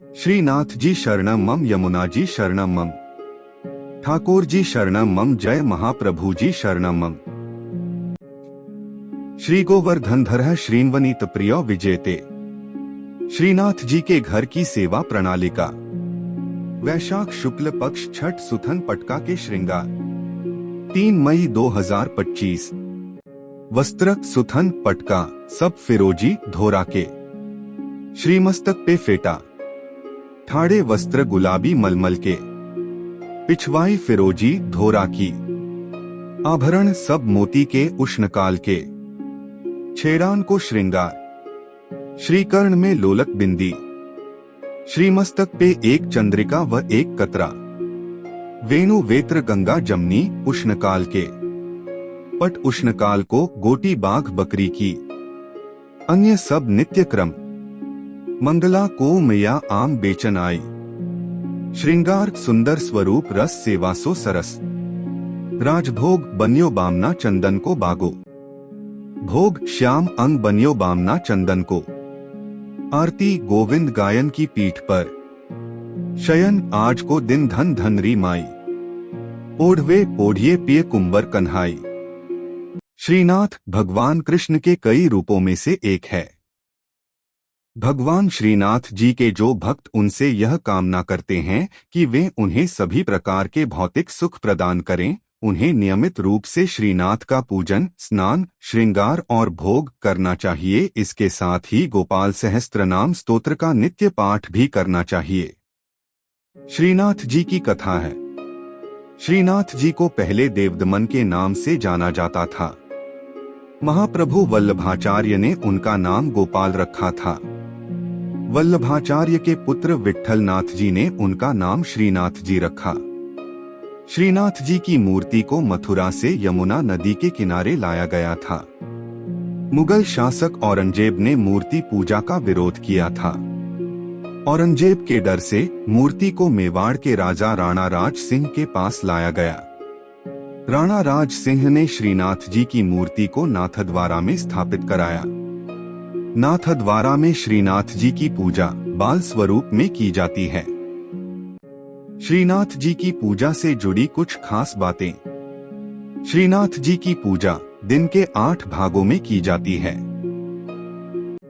श्रीनाथ जी शरणम मम, यमुना जी शरणम मम, ठाकुर जी शरणम मम, जय महाप्रभु जी शरणम मम। श्री गोवर्धन धर श्रीन्वनीत प्रिय विजेते। श्रीनाथ जी के घर की सेवा प्रणालिका। वैशाख शुक्ल पक्ष छठ सुथन पटका के श्रृंगार। 3 मई 2025। वस्त्र सुथन पटका सब फिरोजी धोरा के। श्रीमस्तक पे फेटा ठाड़े वस्त्र गुलाबी मलमल के। पिछवाई फिरोजी धोरा की। आभरण सब मोती के उष्णकाल के। छेड़ान को श्रृंगार। श्रीकर्ण में लोलक बिंदी। श्रीमस्तक पे एक चंद्रिका व एक कतरा। वेणु वेत्र गंगा जमनी उष्णकाल के। पट उष्णकाल को गोटी बाघ बकरी की। अन्य सब नित्य क्रम। मंगला को मैया आम बेचन आई। श्रृंगार सुंदर स्वरूप रस सेवासो सरस। राजभोग बनियो बामना चंदन को बागो। भोग श्याम अंग बनियो बामना चंदन को। आरती गोविंद गायन की पीठ पर। शयन आज को दिन धन धनरी माई। ओढ़वे पोढ़िए पिय कुंवर कन्हाई। श्रीनाथ भगवान कृष्ण के कई रूपों में से एक है। भगवान श्रीनाथ जी के जो भक्त उनसे यह कामना करते हैं कि वे उन्हें सभी प्रकार के भौतिक सुख प्रदान करें, उन्हें नियमित रूप से श्रीनाथ का पूजन, स्नान, श्रृंगार और भोग करना चाहिए। इसके साथ ही गोपाल सहस्त्रनाम स्तोत्र का नित्य पाठ भी करना चाहिए। श्रीनाथ जी की कथा है। श्रीनाथ जी को पहले देवदमन के नाम से जाना जाता था। महाप्रभु वल्लभाचार्य ने उनका नाम गोपाल रखा था। वल्लभाचार्य के पुत्र विट्ठलनाथ जी ने उनका नाम श्रीनाथ जी रखा। श्रीनाथ जी की मूर्ति को मथुरा से यमुना नदी के किनारे लाया गया था। मुगल शासक औरंगजेब ने मूर्ति पूजा का विरोध किया था। औरंगजेब के डर से मूर्ति को मेवाड़ के राजा राणा राज सिंह के पास लाया गया। राणा राज सिंह ने श्रीनाथ जी की मूर्ति को नाथद्वारा में स्थापित कराया। नाथद्वारा में श्रीनाथ जी की पूजा बाल स्वरूप में की जाती है। श्रीनाथ जी की पूजा से जुड़ी कुछ खास बातें। श्रीनाथ जी की पूजा दिन के 8 भागों में की जाती है।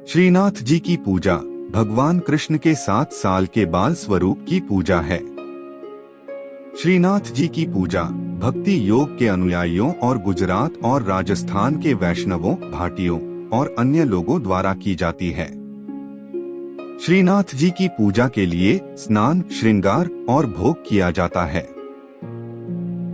श्रीनाथ जी की पूजा भगवान कृष्ण के 7 साल के बाल स्वरूप की पूजा है। श्रीनाथ जी की पूजा भक्ति योग के अनुयायियों और गुजरात और राजस्थान के वैष्णवों, भाटियों और अन्य लोगों द्वारा की जाती है। श्रीनाथ जी की पूजा के लिए स्नान, श्रृंगार और भोग किया जाता है।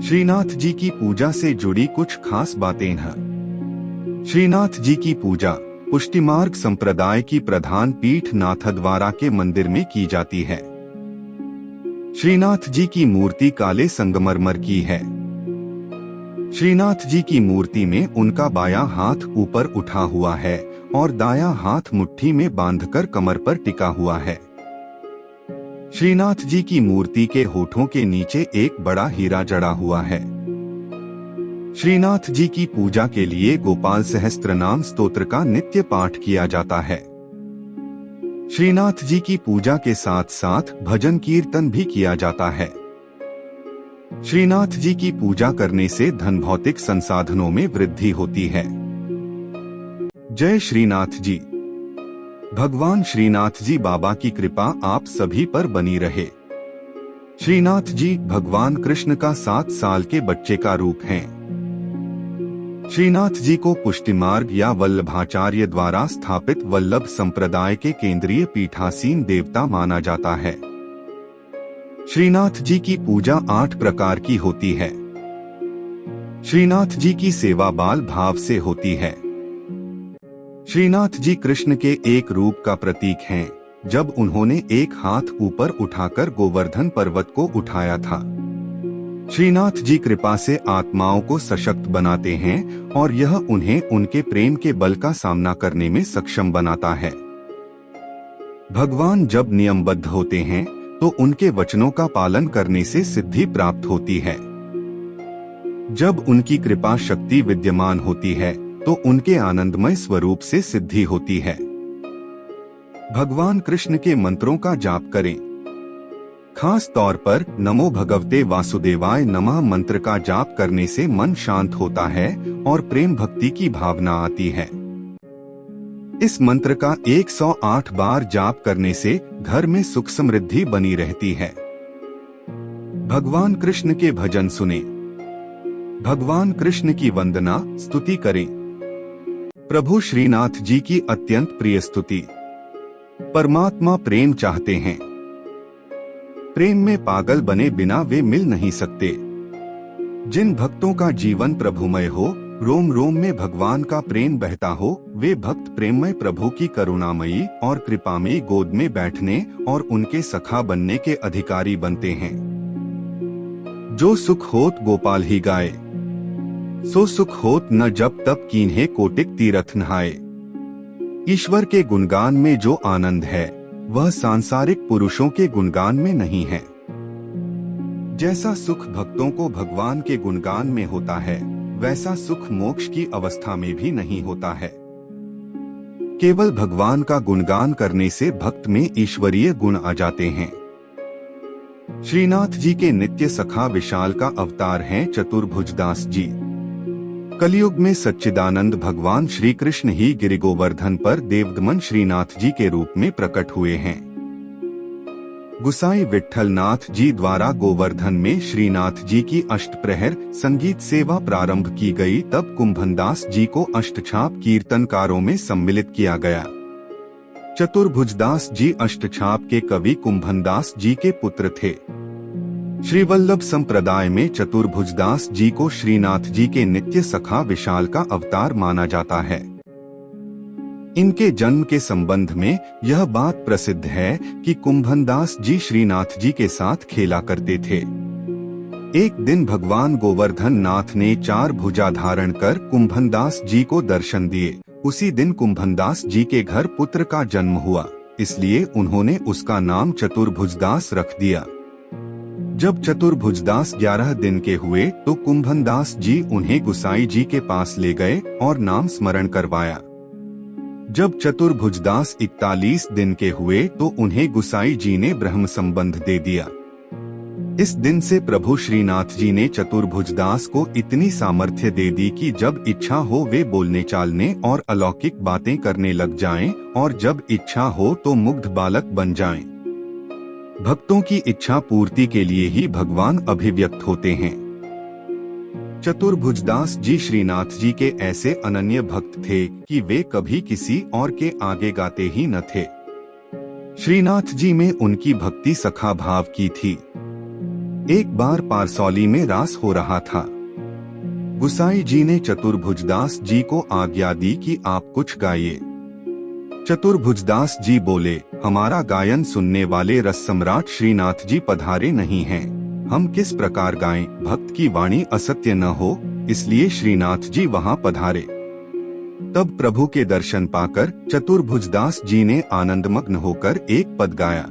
श्रीनाथ जी की पूजा से जुड़ी कुछ खास बातें हैं। श्रीनाथ जी की पूजा पुष्टिमार्ग संप्रदाय की प्रधान पीठ नाथद्वारा के मंदिर में की जाती है। श्रीनाथ जी की मूर्ति काले संगमरमर की है। श्रीनाथ जी की मूर्ति में उनका बायां हाथ ऊपर उठा हुआ है और दायां हाथ मुट्ठी में बांधकर कमर पर टिका हुआ है। श्रीनाथ जी की मूर्ति के होठों के नीचे एक बड़ा हीरा जड़ा हुआ है। श्रीनाथ जी की पूजा के लिए गोपाल सहस्त्रनाम स्तोत्र का नित्य पाठ किया जाता है। श्रीनाथ जी की पूजा के साथ साथ भजन कीर्तन भी किया जाता है। श्रीनाथ जी की पूजा करने से धन भौतिक संसाधनों में वृद्धि होती है। जय श्रीनाथ जी। भगवान श्रीनाथ जी बाबा की कृपा आप सभी पर बनी रहे। श्रीनाथ जी भगवान कृष्ण का 7 साल के बच्चे का रूप हैं। श्रीनाथ जी को पुष्टिमार्ग या वल्लभाचार्य द्वारा स्थापित वल्लभ संप्रदाय के केंद्रीय पीठासीन देवता माना जाता है। श्रीनाथ जी की पूजा 8 प्रकार की होती है। श्रीनाथ जी की सेवा बाल भाव से होती है। श्रीनाथ जी कृष्ण के एक रूप का प्रतीक हैं, जब उन्होंने एक हाथ ऊपर उठाकर गोवर्धन पर्वत को उठाया था। श्रीनाथ जी कृपा से आत्माओं को सशक्त बनाते हैं और यह उन्हें उनके प्रेम के बल का सामना करने में सक्षम बनाता है। भगवान जब नियमबद्ध होते हैं तो उनके वचनों का पालन करने से सिद्धि प्राप्त होती है। जब उनकी कृपा शक्ति विद्यमान होती है तो उनके आनंदमय स्वरूप से सिद्धि होती है। भगवान कृष्ण के मंत्रों का जाप करें। खास तौर पर नमो भगवते वासुदेवाय नमः मंत्र का जाप करने से मन शांत होता है और प्रेम भक्ति की भावना आती है। इस मंत्र का 108 बार जाप करने से घर में सुख समृद्धि बनी रहती है। भगवान कृष्ण के भजन सुने। भगवान कृष्ण की वंदना स्तुति करें। प्रभु श्रीनाथ जी की अत्यंत प्रिय स्तुति। परमात्मा प्रेम चाहते हैं। प्रेम में पागल बने बिना वे मिल नहीं सकते। जिन भक्तों का जीवन प्रभुमय हो, रोम रोम में भगवान का प्रेम बहता हो, वे भक्त प्रेममय प्रभु की करुणामयी और कृपामयी गोद में बैठने और उनके सखा बनने के अधिकारी बनते हैं। जो सुख होत गोपाल ही गाए, सो सुख होत न जब तब कीन्हे कोटिक तीरथ नहाए। ईश्वर के गुणगान में जो आनंद है, वह सांसारिक पुरुषों के गुणगान में नहीं है। जैसा सुख भक्तों को भगवान के गुणगान में होता है, वैसा सुख मोक्ष की अवस्था में भी नहीं होता है। केवल भगवान का गुणगान करने से भक्त में ईश्वरीय गुण आ जाते हैं। श्रीनाथ जी के नित्य सखा विशाल का अवतार हैं चतुर्भुजदास जी। कलयुग में सच्चिदानंद भगवान श्री कृष्ण ही गिरि गोवर्धन पर देवदमन श्रीनाथ जी के रूप में प्रकट हुए हैं। गुसाई विट्ठल नाथ जी द्वारा गोवर्धन में श्रीनाथ जी की अष्टप्रहर संगीत सेवा प्रारंभ की गई, तब कुंभनदास जी को अष्टछाप कीर्तनकारों में सम्मिलित किया गया। चतुर्भुजदास जी अष्टछाप के कवि कुंभनदास जी के पुत्र थे। श्रीवल्लभ संप्रदाय में चतुर्भुजदास जी को श्रीनाथ जी के नित्य सखा विशाल का अवतार माना जाता है। इनके जन्म के संबंध में यह बात प्रसिद्ध है कि कुंभनदास जी श्रीनाथ जी के साथ खेला करते थे। एक दिन भगवान गोवर्धन नाथ ने 4 भुजा धारण कर कुंभनदास जी को दर्शन दिए। उसी दिन कुंभनदास जी के घर पुत्र का जन्म हुआ, इसलिए उन्होंने उसका नाम चतुर्भुजदास रख दिया। जब चतुर्भुजदास 11 दिन के हुए तो कुंभनदास जी उन्हें गुसाई जी के पास ले गए और नाम स्मरण करवाया। जब चतुर्भुजदास 41 दिन के हुए तो उन्हें गुसाई जी ने ब्रह्म संबंध दे दिया। इस दिन से प्रभु श्रीनाथ जी ने चतुर्भुजदास को इतनी सामर्थ्य दे दी कि जब इच्छा हो वे बोलने चालने और अलौकिक बातें करने लग जाएं, और जब इच्छा हो तो मुग्ध बालक बन जाएं। भक्तों की इच्छा पूर्ति के लिए ही भगवान अभिव्यक्त होते हैं। चतुर्भुजदास जी श्रीनाथ जी के ऐसे अनन्य भक्त थे कि वे कभी किसी और के आगे गाते ही न थे। श्रीनाथ जी में उनकी भक्ति सखा भाव की थी। एक बार पारसौली में रास हो रहा था। गुसाई जी ने चतुर्भुजदास जी को आज्ञा दी कि आप कुछ गाइए। चतुर्भुजदास जी बोले, हमारा गायन सुनने वाले रस सम्राट श्रीनाथ जी पधारे नहीं हैं, हम किस प्रकार गाएं, भक्त की वाणी असत्य न हो, इसलिए श्रीनाथ जी वहां पधारे। तब प्रभु के दर्शन पाकर चतुर्भुजदास जी ने आनंदमग्न होकर एक पद गाया।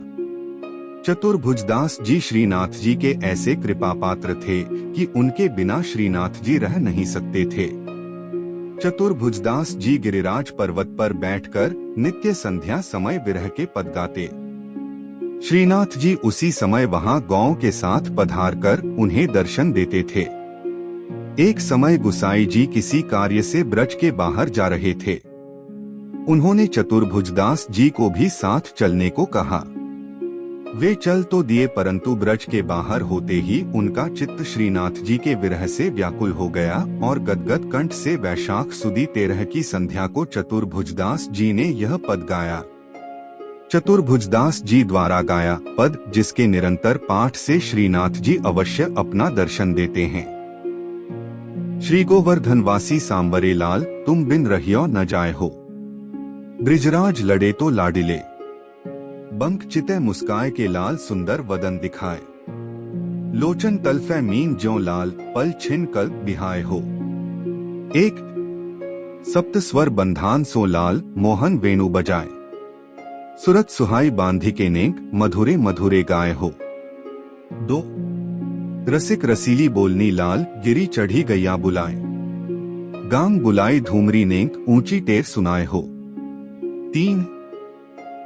चतुर्भुजदास जी श्रीनाथ जी के ऐसे कृपा पात्र थे कि उनके बिना श्रीनाथ जी रह नहीं सकते थे। चतुर्भुजदास जी गिरिराज पर्वत पर बैठकर नित्य संध्या समय विरह के पद गाते। श्रीनाथ जी उसी समय वहां गौओं के साथ पधार कर उन्हें दर्शन देते थे। एक समय गुसाई जी किसी कार्य से ब्रज के बाहर जा रहे थे। उन्होंने चतुर्भुजदास जी को भी साथ चलने को कहा। वे चल तो दिए, परंतु ब्रज के बाहर होते ही उनका चित्त श्रीनाथ जी के विरह से व्याकुल हो गया और गदगद कंठ से वैशाख सुदी 13 की संध्या को चतुर्भुजदास जी ने यह पद गाया। चतुर्भुजदास जी द्वारा गाया पद, जिसके निरंतर पाठ से श्रीनाथ जी अवश्य अपना दर्शन देते हैं। श्री गोवर्धन वासी सांवरे लाल, तुम बिन रहियो न जाए हो। ब्रिजराज लड़े तो लाडिले, बंक चिते मुस्काए के लाल सुंदर वदन दिखाए। लोचन तलफे मीन ज्यों लाल, पल छिन कल्प बिहाय हो। एक सप्त स्वर बंधान सो लाल, मोहन वेणु बजाए। सुरत सुहाई बांधी के नेक, मधुरे मधुरे गाय हो। 2 रसिक रसीली बोलनी लाल, गिरी चढ़ी गैया बुलाए। गांग बुलाई धूमरी नेक, ऊंची टेर सुनाए हो। 3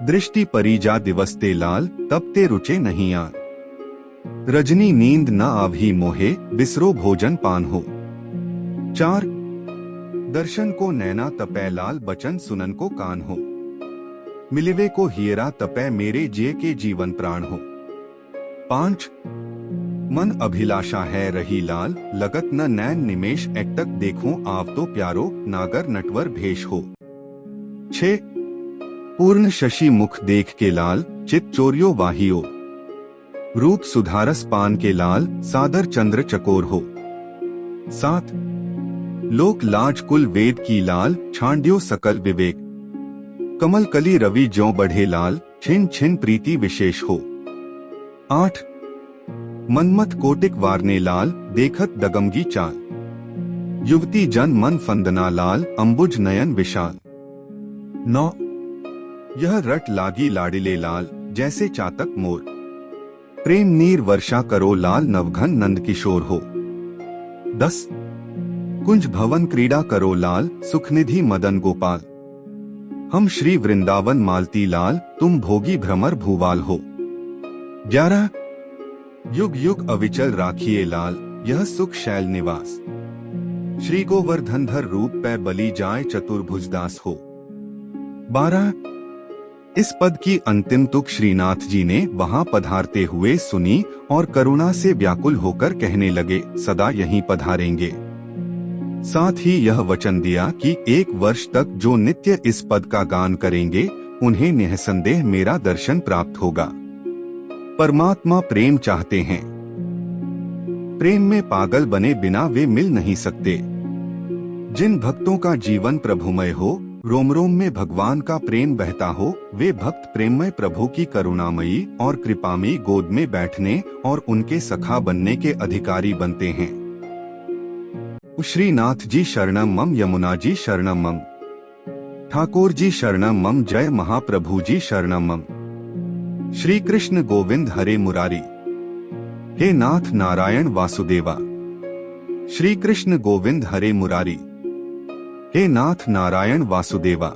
दृष्टि परिजा दिवसते लाल, तब ते रुचे नहीं आ। रजनी नींद न आवही मोहे, बिसरो भोजन पान हो। 4 दर्शन को नैना तपै लाल, बचन सुनन को कान हो। मिलिवे को हियरा तपै, मेरे जिये के जीवन प्राण हो। 5 मन अभिलाषा है रही लाल, लगत न नैन निमेश, एकटक देखूं आव तो प्यारो, नागर नटवर भेष हो। 6 पूर्ण शशि मुख देख के लाल, चित चोरियो वाहियो। रूप सुधारस पान के लाल, सादर चंद्र चकोर हो। 7 लोक लाज कुल वेद की लाल, छांड्यो सकल विवेक। कमल कली रवि ज्यों बढ़े लाल, छिन छिन प्रीति विशेष हो। 8 मनमत कोटिक वारने लाल, देखत दगमगी चाल। युवती जन मन फंदना लाल, अंबुज नयन विशाल। 9 यह रट लागी लाडिले लाल, जैसे चातक मोर। प्रेम नीर वर्षा करो लाल, नवघन नंद किशोर हो। 10 कुंज भवन क्रीड़ा करो लाल, सुखनिधि मदन गोपाल। हम श्री वृंदावन मालती लाल, तुम भोगी भ्रमर भूवाल हो। 11 युग युग अविचल राखिए लाल, यह सुख शैल निवास। श्री गोवर्धनधर रूप पै बलि जाय, चतुर्भुजदास हो। 12 इस पद की अंतिम तुक श्रीनाथ जी ने वहां पधारते हुए सुनी और करुणा से व्याकुल होकर कहने लगे, सदा यहीं पधारेंगे। साथ ही यह वचन दिया कि 1 वर्ष तक जो नित्य इस पद का गान करेंगे, उन्हें निःसंदेह मेरा दर्शन प्राप्त होगा। परमात्मा प्रेम चाहते हैं। प्रेम में पागल बने बिना वे मिल नहीं सकते। जिन भक्तों का जीवन प्रभुमय हो, रोम रोम में भगवान का प्रेम बहता हो, वे भक्त प्रेममय प्रभु की करुणामयी और कृपामयी गोद में बैठने और उनके सखा बनने के अधिकारी बनते हैं। श्रीनाथ जी शरणम मम, यमुना जी शरणम मम, ठाकुर जी शरणम मम, जय महाप्रभु जी शरणम मम। श्री कृष्ण गोविंद हरे मुरारी, हे नाथ नारायण वासुदेवा। श्री कृष्ण गोविंद हरे मुरारी, हे नाथ नारायण वासुदेवा।